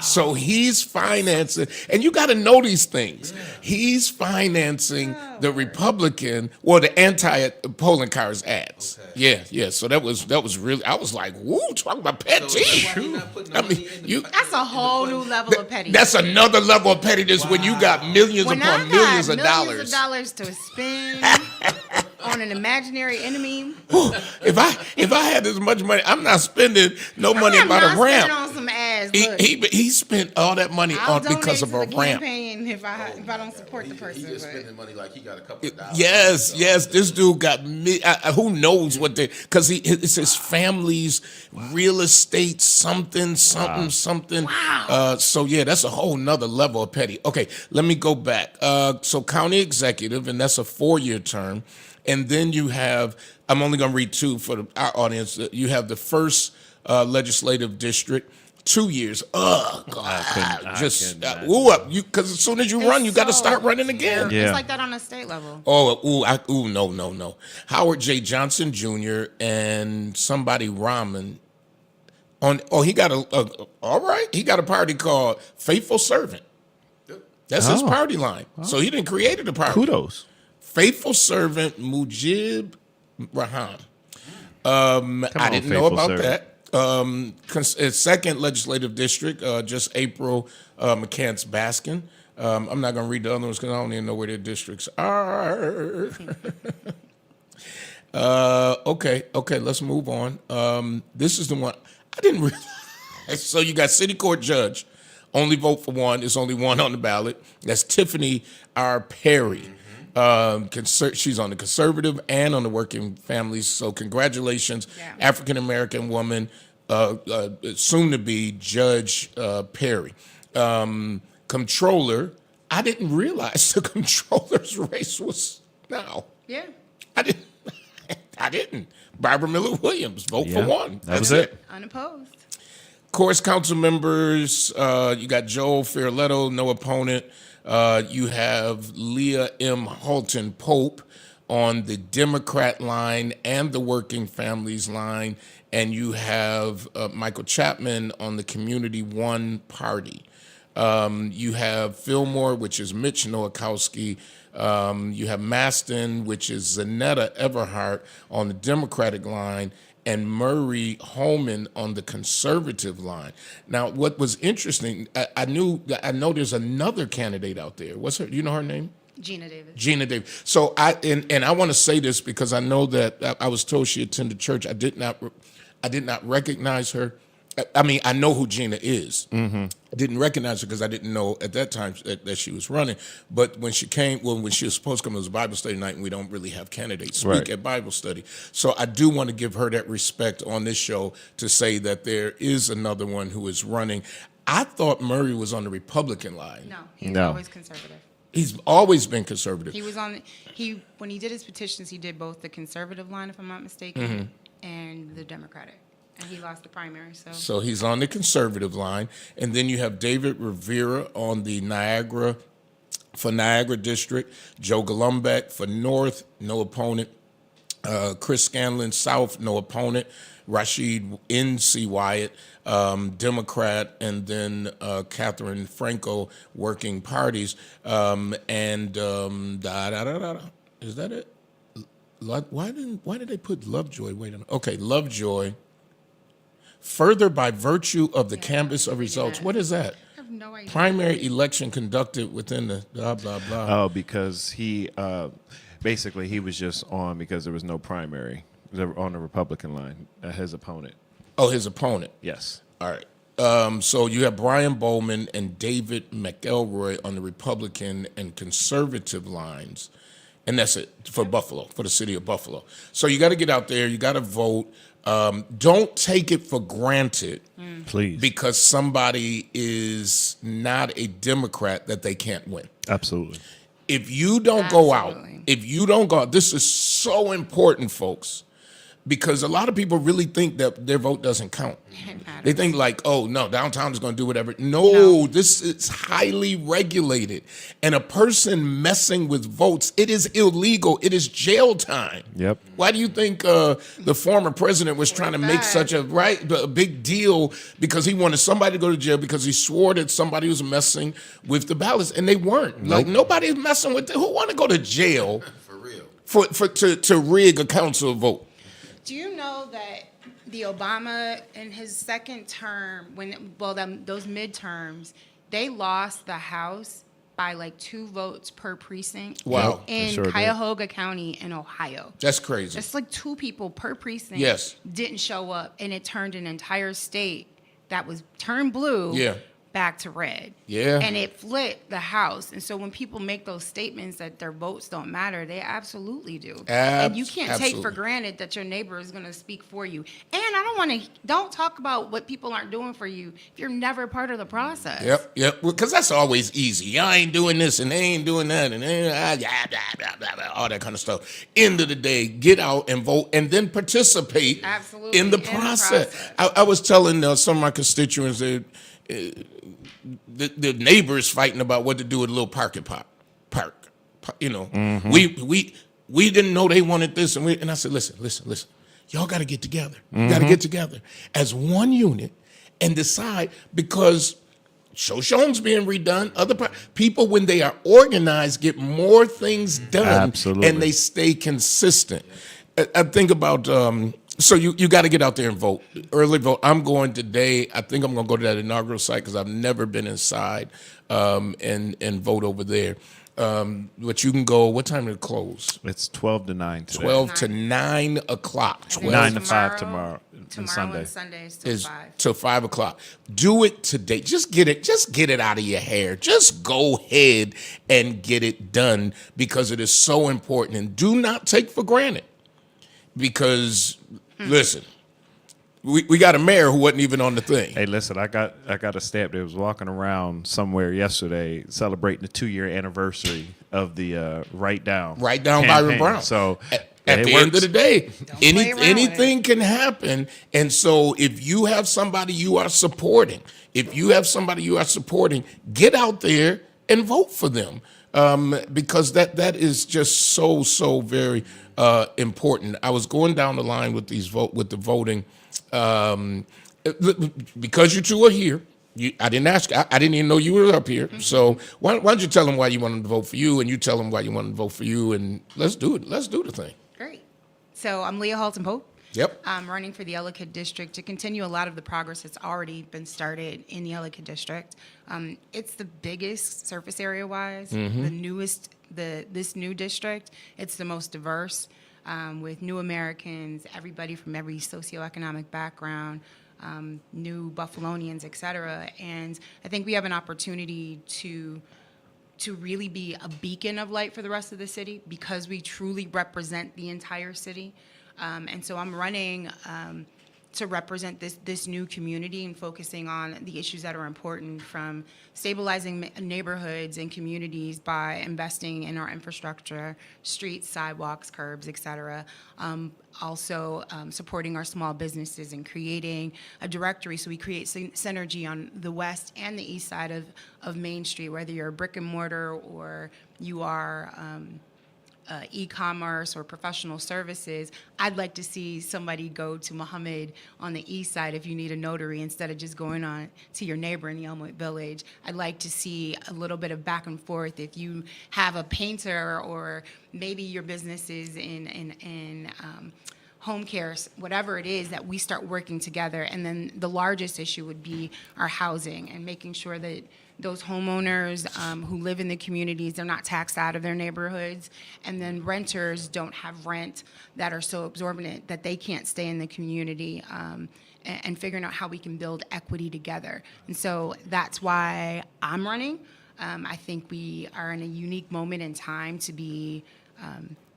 So he's financing, and you got to know these things. He's financing the Republican, the anti-polling cars ads. Okay. Yeah. So that was really. I was like, woo, talking about petty. So why he not putting I money mean, in the you. fund? That's a whole new level of petty. That's another level of pettiness when you got millions when upon I got millions of millions dollars. to spend on an imaginary enemy, If I had this much money, I'm not spending no money I'm about not a ramp. spending on some ads. hood. He spent all that money I'll on donate because to of a the ramp. campaign if I don't support the He person. just but- spending money like he got a couple of dollars. Yes. This dude got who knows what they, because it's his family's real estate something. Wow. So yeah, that's a whole nother level of petty. Okay, let me go back. So county executive, and that's a 4-year term, and then you have. I'm only going to read two for our audience. You have the first legislative district. 2 years. Oh God! Just because as soon as you run, you got to start running again. Yeah. It's like that on a state level. No. Howard J. Johnson Jr. and somebody Rahman. He got all right. He got a party called Faithful Servant. That's his party line. So he didn't create the party. Kudos. Faithful Servant Mujib Rahman. I didn't know Faithful about Servant. that. Second legislative district, just April McCants Baskin. I'm not going to read the other ones because I don't even know where their districts are. Okay, let's move on. This is the one I didn't realize. So you got city court judge. Only vote for one. There's only one on the ballot. That's Tiffany R. Perry. She's on the conservative and on the working families. So congratulations, Yeah. African American woman, soon to be Judge Perry. Controller. I didn't realize the controller's race was now. Yeah. I didn't. Barbara Miller Williams, vote for Yeah, one. that was it. Unopposed. Course council members, you got Joel Fioretto, no opponent. You have Leah M. Halton Pope on the Democrat line and the Working Families line, and you have Michael Chapman on the Community One Party. You have Fillmore, which is Mitch Nowakowski. You have Maston, which is Zanetta Everhart on the Democratic line, and Murray Holman on the conservative line. Now, what was interesting, I know there's another candidate out there. What's her? You know her name? Gina Davis. Gina Davis. So I want to say this because I know that I was told she attended church. I did not recognize her. I mean, I know who Gina is. Mm-hmm. I didn't recognize her because I didn't know at that time that she was running. But when she came, when she was supposed to come, it was Bible study night, and we don't really have candidates speak Right. at Bible study. So I do want to give her that respect on this show to say that there is another one who is running. I thought Murray was on the Republican line. No, he's No. always conservative. He's always been conservative. He was on. When he did his petitions, he did both the conservative line, if I'm not mistaken, Mm-hmm. and the Democratic, and he lost the primary. So he's on the conservative line. And then you have David Rivera on the Niagara District, Joe Golombek for North, no opponent. Chris Scanlon, South, no opponent. Rashid N.C. Wyatt, Democrat, and then Catherine Franco, working parties. Is that it? Why did they put Lovejoy? Wait a minute. Okay, Lovejoy. Further, by virtue of the canvass of results. Yeah. What is that? I have no idea. Primary election conducted within the blah, blah, blah. Oh, because he basically he was just on because there was no primary on the Republican line. His opponent. Oh, his opponent. Yes. All right. So you have Brian Bowman and David McElroy on the Republican and conservative lines. And that's it for Buffalo, for the city of Buffalo. So you got to get out there. You got to vote. Don't take it for granted Please. because somebody is not a Democrat that they can't win. Absolutely. If you don't go out, Absolutely. this is so important, folks, because a lot of people really think that their vote doesn't count. It matters. They think like, oh, no, downtown is going to do whatever. No, this is highly regulated. And a person messing with votes, it is illegal. It is jail time. Yep. Why do you think the former president was trying to make such a big deal because he wanted somebody to go to jail because he swore that somebody was messing with the ballots, and they weren't. Like, nobody's messing with it. Who want to go to jail For real. to rig a council vote? Do you know that the Obama in his second term, those midterms, they lost the House by like 2 votes per precinct. Wow. In They sure did. Cuyahoga County in Ohio. That's crazy. Just like 2 people per precinct Yes. didn't show up, and it turned an entire state that was turned blue Yeah. back to red. Yeah. And it flipped the House. And so when people make those statements that their votes don't matter, they absolutely do. And you can't take for Absolutely. granted that your neighbor is going to speak for you. And don't talk about what people aren't doing for you if you're never part of the process. Yep. Because that's always easy. I ain't doing this and they ain't doing that and all that kind of stuff. End of the day, get out and vote and then participate Absolutely, in the in the process. process. I was telling some of my constituents that the neighbors fighting about what to do with a little park. You know, we didn't know they wanted this, and I said, listen. Y'all got to get together. You got to get together as one unit and decide, because Shoshone's being redone. Other people, when they are organized, get more things done, Absolutely. and they stay consistent. I think about so you got to get out there and vote. Early vote. I'm going today. I think I'm going to go to that inaugural site because I've never been inside and vote over there. But you can go. What time did it close? It's 12 to 9 today. 12 to 9 o'clock. I think 12 9 to 5 tomorrow and Tomorrow Sunday. and Sunday is till is 5. till 5 o'clock. Do it today. Just get it out of your hair. Just go ahead and get it done because it is so important. And do not take for granted. Because listen, we got a mayor who wasn't even on the thing. Hey, listen, I got a stamp that was walking around somewhere yesterday celebrating the 2-year anniversary of the Write Down. Right down campaign. Byron Brown. So at it the works. end of the day, play around with anything can happen. And so if you have somebody you are supporting, get out there and vote for them. Because that is just so very important. I was going down the line with the voting. Because you two are here, I didn't ask. I didn't even know you were up here. So why don't you tell them why you wanted to vote for you, and you tell them why you wanted to vote for you, and let's do it. Let's do the thing. Great. So I'm Leah Halton Pope. Yep. I'm running for the Ellicott District to continue a lot of the progress that's already been started in the Ellicott District. It's the biggest surface area-wise, the newest, this new district. It's the most diverse, with new Americans, everybody from every socioeconomic background, new Buffalonians, et cetera. And I think we have an opportunity to really be a beacon of light for the rest of the city because we truly represent the entire city. And so I'm running to represent this new community and focusing on the issues that are important, from stabilizing neighborhoods and communities by investing in our infrastructure, streets, sidewalks, curbs, et cetera. Also supporting our small businesses and creating a directory so we create synergy on the west and the east side of Main Street, whether you're a brick and mortar or you are e-commerce or professional services. I'd like to see somebody go to Muhammad on the east side if you need a notary instead of just going on to your neighbor in the Elmwood Village. I'd like to see a little bit of back and forth if you have a painter or maybe your business is in home care, whatever it is, that we start working together. And then the largest issue would be our housing and making sure that those homeowners who live in the communities, they're not taxed out of their neighborhoods, and then renters don't have rent that are so exorbitant that they can't stay in the community, and figuring out how we can build equity together. And so that's why I'm running. I think we are in a unique moment in time to be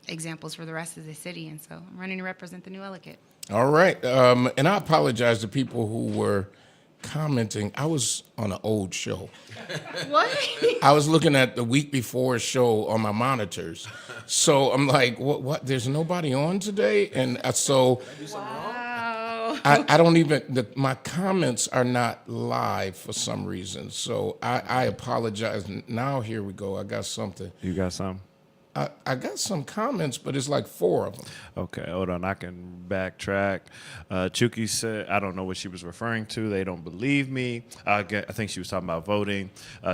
examples for the rest of the city, and so I'm running to represent the new Ellicott. All right. And I apologize to people who were commenting. I was on an old show. What? I was looking at the week before show on my monitors. So I'm like, what? There's nobody on today? And so Wow. I don't even, my comments are not live for some reason. So I apologize. Now here we go. I got something. You got some? I got some comments, but it's like 4 of them. Okay, hold on. I can backtrack. Chuki said, I don't know what she was referring to. They don't believe me. I think she was talking about voting.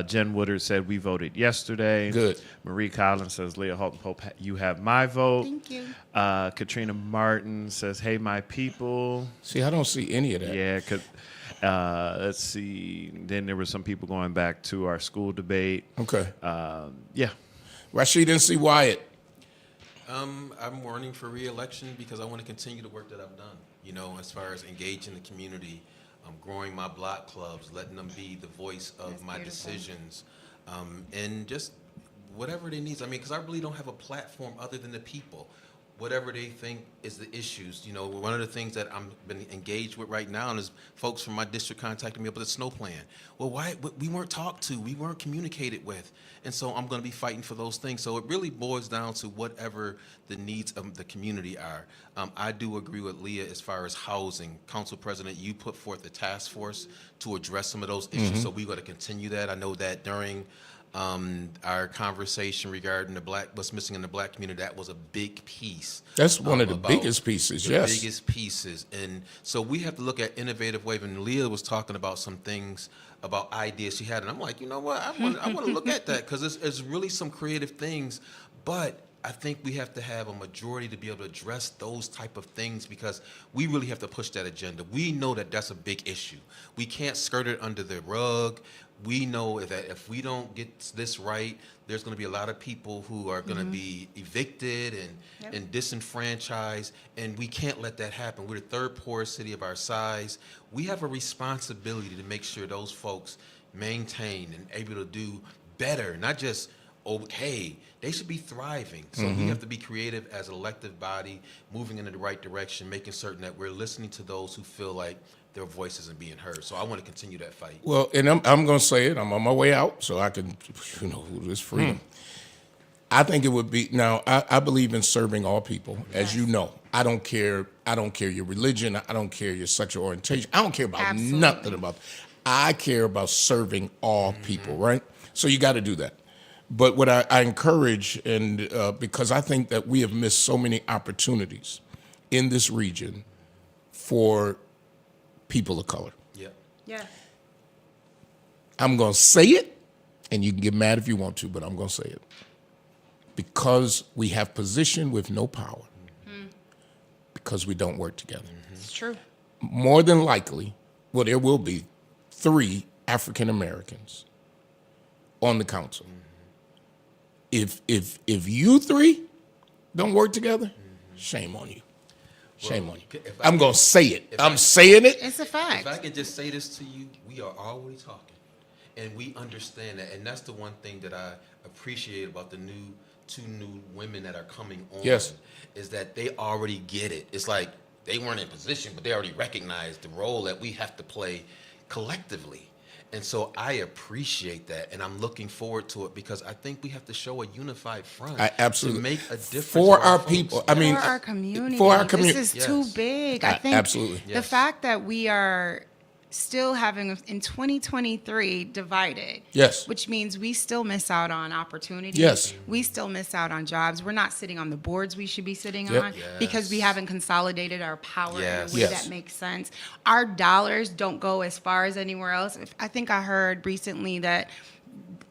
Jen Woodard said, we voted yesterday. Good. Marie Collins says, Leah Halton Pope, you have my vote. Thank you. Katrina Martin says, hey, my people. See, I don't see any of that. Yeah, let's see. Then there were some people going back to our school debate. Okay. Yeah. Rashid and C. Wyatt. I'm running for re-election because I want to continue the work that I've done, as far as engaging the community, growing my block clubs, letting them be the voice of That's my beautiful. decisions, and just whatever they need. I mean, because I really don't have a platform other than the people. Whatever they think is the issues. You know, one of the things that I'm been engaged with right now is folks from my district contacting me about the snow plan. Well, why we weren't talked to, we weren't communicated with, and so I'm going to be fighting for those things. So it really boils down to whatever the needs of the community are. I do agree with Leah as far as housing. Council President, you put forth a task force to address some of those issues. So we got to continue that. I know that during our conversation regarding what's missing in the black community, that was a big piece. That's one of the about biggest pieces, the yes. biggest pieces. And so we have to look at innovative ways. And Leah was talking about some things about ideas she had. And I'm like, you know what? I want to look at that because it's really some creative things. But I think we have to have a majority to be able to address those type of things because we really have to push that agenda. We know that that's a big issue. We can't skirt it under the rug. We know that if we don't get this right, there's going to be a lot of people who are going to be evicted and disenfranchised, and we can't let that happen. We're the third poorest city of our size. We have a responsibility to make sure those folks maintain and able to do better, not just okay. They should be thriving. So we have to be creative as an elected body, moving in the right direction, making certain that we're listening to those who feel like their voice isn't being heard. So I want to continue that fight. Well, and I'm going to say it. I'm on my way out, so I can, this freedom. I think it would be now. I believe in serving all people, as you know. I don't care your religion. I don't care your sexual orientation. I don't care about Absolutely. nothing about. I care about serving all people, right? So you got to do that. But what I encourage, and because I think that we have missed so many opportunities in this region for people of color. Yeah. Yeah. I'm going to say it, and you can get mad if you want to, but I'm going to say it. Because we have position with no power. Because we don't work together. It's true. More than likely, well, there will be 3 African Americans on the council. If you 3 don't work together, shame on you. Shame on you. if I I'm going to say it. if I'm I- saying it. It's a If I fact. can just say this to you, we are already talking, and we understand that, and that's the one thing that I appreciate about the two new women that are coming on. Yes. Is that they already get it. It's like they weren't in position, but they already recognize the role that we have to play collectively. And so I appreciate that, and I'm looking forward to it because I think we have to show a unified front Absolutely. to make a difference for our folks. people. I mean, For our community. For our community. This is too Yes. big. I think Absolutely. the Yes. fact that we are still having in 2023 divided. Yes. Which means we still miss out on opportunities. Yes. We still miss out on jobs. We're not sitting on the boards we should be sitting Yep. on because we Yes. haven't consolidated our power Yes. in a way Yes. that makes sense. Our dollars don't go as far as anywhere else. I think I heard recently that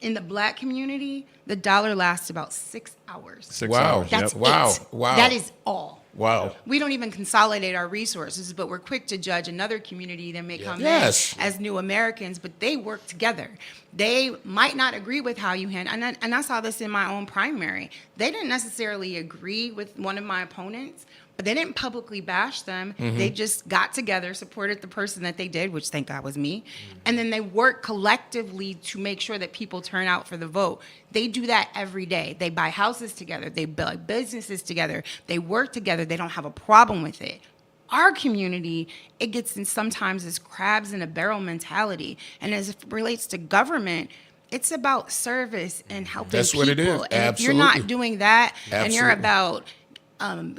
in the black community, the dollar lasts about 6 hours. 6 Wow. hours. That's Yep. Wow. it. Wow. That is all. wow. We don't even consolidate our resources, but we're quick to judge another community that may come Yes. in as new Americans, but they work together. They might not agree with how you handle, and I saw this in my own primary. They didn't necessarily agree with one of my opponents, but they didn't publicly bash them. They just got together, supported the person that they did, which thank God was me, and then they worked collectively to make sure that people turn out for the vote. They do that every day. They buy houses together. They build businesses together. They work together. They don't have a problem with it. Our community, it gets in sometimes this crabs in a barrel mentality. And as it relates to government, it's about service and helping That's people. what it is. And if you're not Absolutely. doing that and you're Absolutely. about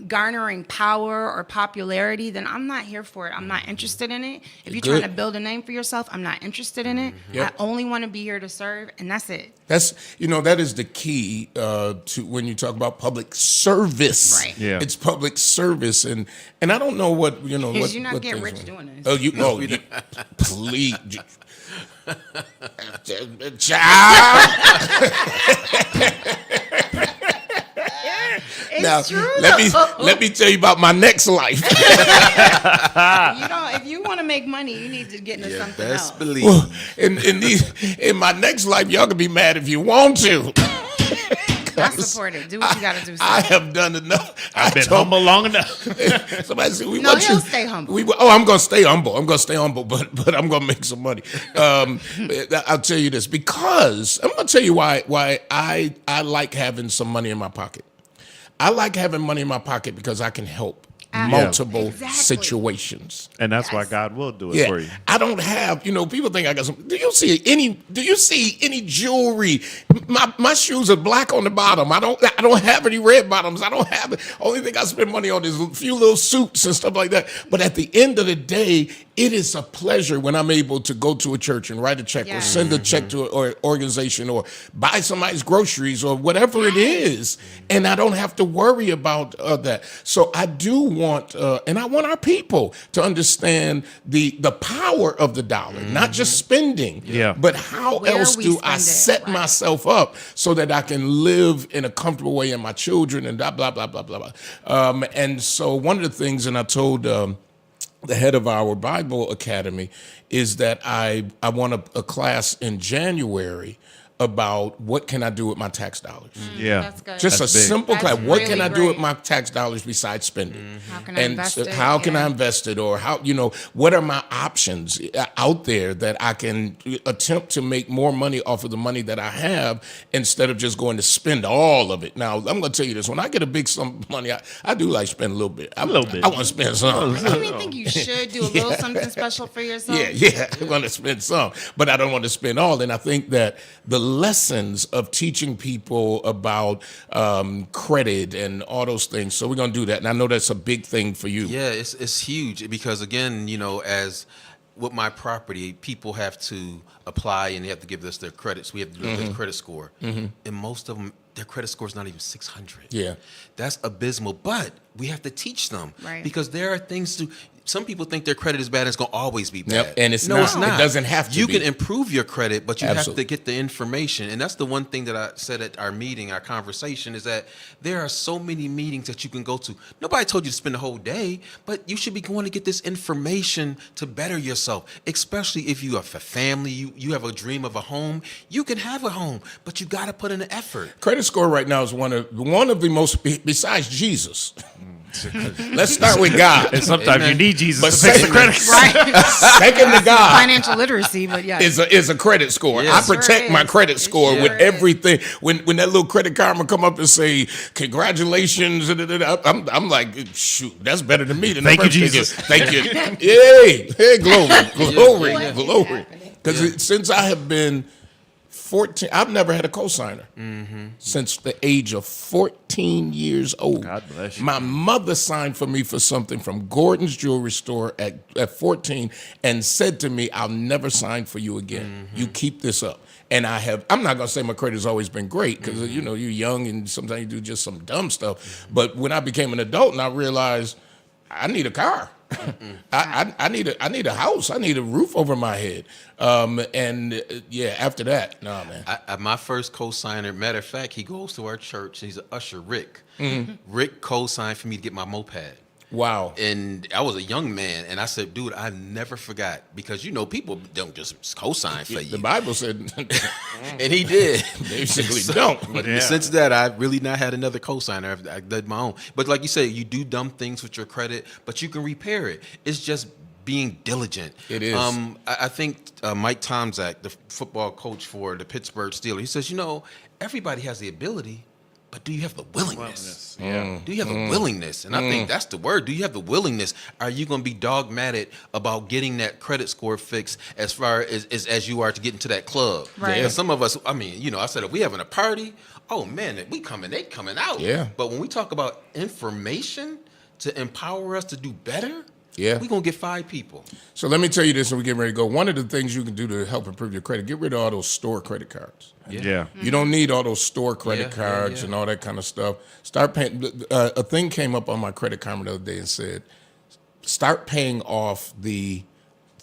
garnering power or popularity, then I'm not here for it. I'm not interested in it. If you're Good. trying to build a name for yourself, I'm not interested in it. Yep. I only want to be here to serve, and that's it. That's that is the key to when you talk about public service. Right. Yeah. It's public service, and I don't know what what Because you're not what getting things rich are. doing this. Oh, please, child. It's Now true. let me tell you about my next life. If you want to make money, you need to get into something else. Best believe. in my next life, y'all can be mad if you want to. I support it. Do what you got to do. I Sir. have done enough. I've been humble long enough. Somebody said, we No, want he'll you. stay humble. I'm going to stay humble. I'm going to stay humble, but I'm going to make some money. I'll tell you this, because I'm going to tell you why I like having some money in my pocket. I like having money in my pocket because I can help multiple Exactly. situations. And that's why Yes. God will do it for you. I don't have, people think I got some. Do you see any jewelry? My shoes are black on the bottom. I don't have any red bottoms. I don't have it. Only thing I spend money on is a few little suits and stuff like that. But at the end of the day, it is a pleasure when I'm able to go to a church and write a check or Yes. send a check to an organization or buy somebody's groceries or whatever it is. And I don't have to worry about that. So I do want, and I want our people to understand the power of the dollar, not just spending, Yeah. but how Where else we do I spend it, set right. myself up so that I can live in a comfortable way and my children and blah, blah, blah, blah, blah, blah. And so one of the things, and I told the head of our Bible Academy, is that I want a class in January about what can I do with my tax dollars. Yeah. That's good. Just That's a big. simple That's class. What can really I do with great. my tax dollars besides spending? How can I And invest so it? how can I Yeah. invest it, or how what are my options out there that I can attempt to make more money off of the money that I have instead of just going to spend all of it. Now I'm going to tell you this: when I get a big sum of money, I do like spend a little bit. A little bit. I want to spend some. I even think you should do a little something special for yourself. Yeah, I want to spend some, but I don't want to spend all. And I think that the lessons of teaching people about credit and all those things. So we're going to do that. And I know that's a big thing for you. Yeah, it's huge because again, as with my property, people have to apply and they have to give us their credits. We have to do their credit score, and most of them, their credit score is not even 600. Yeah. That's abysmal. But we have to teach them, Right. because there are things to. Some people think their credit is bad and it's going to always be bad. Yep, and it's no, not. it's not. It doesn't have to You be. can improve your credit, but you have Absolutely. to get the information. And that's the one thing that I said at our meeting, our conversation, is that there are so many meetings that you can go to. Nobody told you to spend the whole day, but you should be going to get this information to better yourself, especially if you have a family, you have a dream of a home. You can have a home, but you got to put in the effort. Credit score right now is one of the most, besides Jesus. Let's start with God. And sometimes Amen. you need Jesus But to fix the second- credit. Right. Second to God Financial literacy, but yeah. is a credit score. Yes. I protect Sure my is. credit It score sure with is. everything. When that little credit karma come up and say congratulations, I'm like, shoot, that's better than me. Than Thank the you, first thing Jesus. is, Thank you. Hey, glory. Yeah. Glory. Because since I have been 14, I've never had a cosigner since the age of 14 years old. God bless you. My mother signed for me for something from Gordon's Jewelry Store at 14 and said to me, I'll never sign for you again. You keep this up. And I'm not going to say my credit's always been great because, you're young and sometimes you do just some dumb stuff. But when I became an adult and I realized I need a car. I need a house. I need a roof over my head. After that, nah, man. My first co-signer, matter of fact, he goes to our church. He's an usher, Rick. Rick co-signed for me to get my moped. Wow. And I was a young man, and I said, dude, I never forgot, because people don't just co-sign for you. The Bible said And he did. basically don't. But Yeah. since that, I've really not had another co-signer. I did my own. But like you say, you do dumb things with your credit, but you can repair it. It's just being diligent. It is. I think Mike Tomczak, the football coach for the Pittsburgh Steelers, he says, everybody has the ability, but do you have the willingness? Yeah. Do you have the willingness? And I think that's the word. Do you have the willingness? Are you going to be dogmatic about getting that credit score fixed as far as you are to get into that club? Right. And some of us, I said, if we having a party, oh man, they coming out. Yeah. But when we talk about information to empower us to do better, Yeah. we're going to get 5 people. So let me tell you this, and we're getting ready to go. One of the things you can do to help improve your credit, get rid of all those store credit cards. Yeah. You don't need all those store credit Yeah, cards yeah. and all that kind of stuff. Start paying. A thing came up on my Credit Karma the other day and said, start paying off the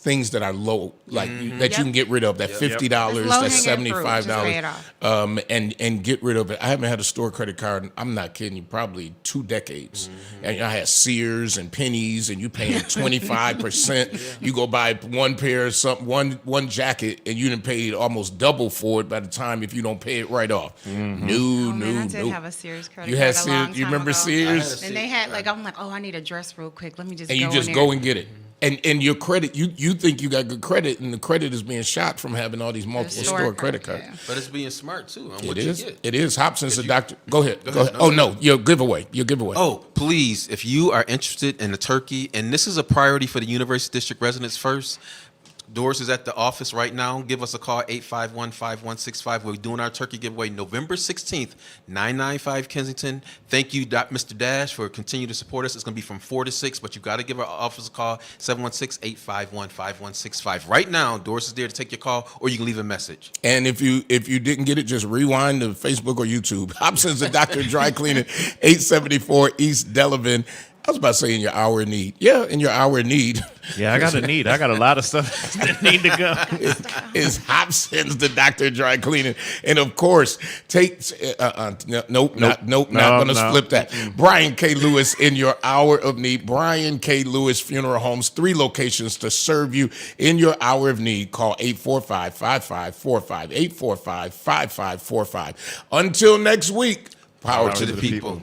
things that are low, like that you can get rid of. That $50, It's that low-hanging fruit. Just pay it $75, off. and get rid of it. I haven't had a store credit card. I'm not kidding you. Probably 2 decades. And I had Sears and Pennies, and you paying 25%. You go buy one pair of something, one jacket, and you done paid almost double for it by the time if you don't pay it right off. Oh, man, I did have a Sears credit You card had a Sears. long You time remember ago. Sears? And they had like, I'm like, oh, I need a dress real quick. Let me just And go you just in go there. and get it. And your credit, you think you got good credit, and the credit is being shot from having all these multiple store credit cards. yeah. But it's being smart too on what It you is. get. It is. Hobson's the you- doctor. Go ahead. Go ahead. No, Oh no. no, your giveaway. Your giveaway. Oh, please, if you are interested in the turkey, and this is a priority for the University District residents first, Doris is at the office right now. Give us a call, 851-5165. We're doing our turkey giveaway November 16th, 995 Kensington. Thank you, Mr. Dash, for continuing to support us. It's going to be from 4 to 6, but you got to give our office a call, 716-851-5165. Right now, Doris is there to take your call, or you can leave a message. And if you didn't get it, just rewind to Facebook or YouTube. Hobson's the Doctor Dry Cleaning, 874 East Delavan. I was about to say in your hour of need. Yeah, in your hour of need. Yeah, I got a lot of stuff that need to go. Is Hobson's the Doctor Dry Cleaning, and of course, not gonna flip that. Brian K. Lewis in your hour of need. Brian K. Lewis Funeral Homes, 3 locations to serve you in your hour of need. Call 845-5545, 845-5545. Until next week, power to the people.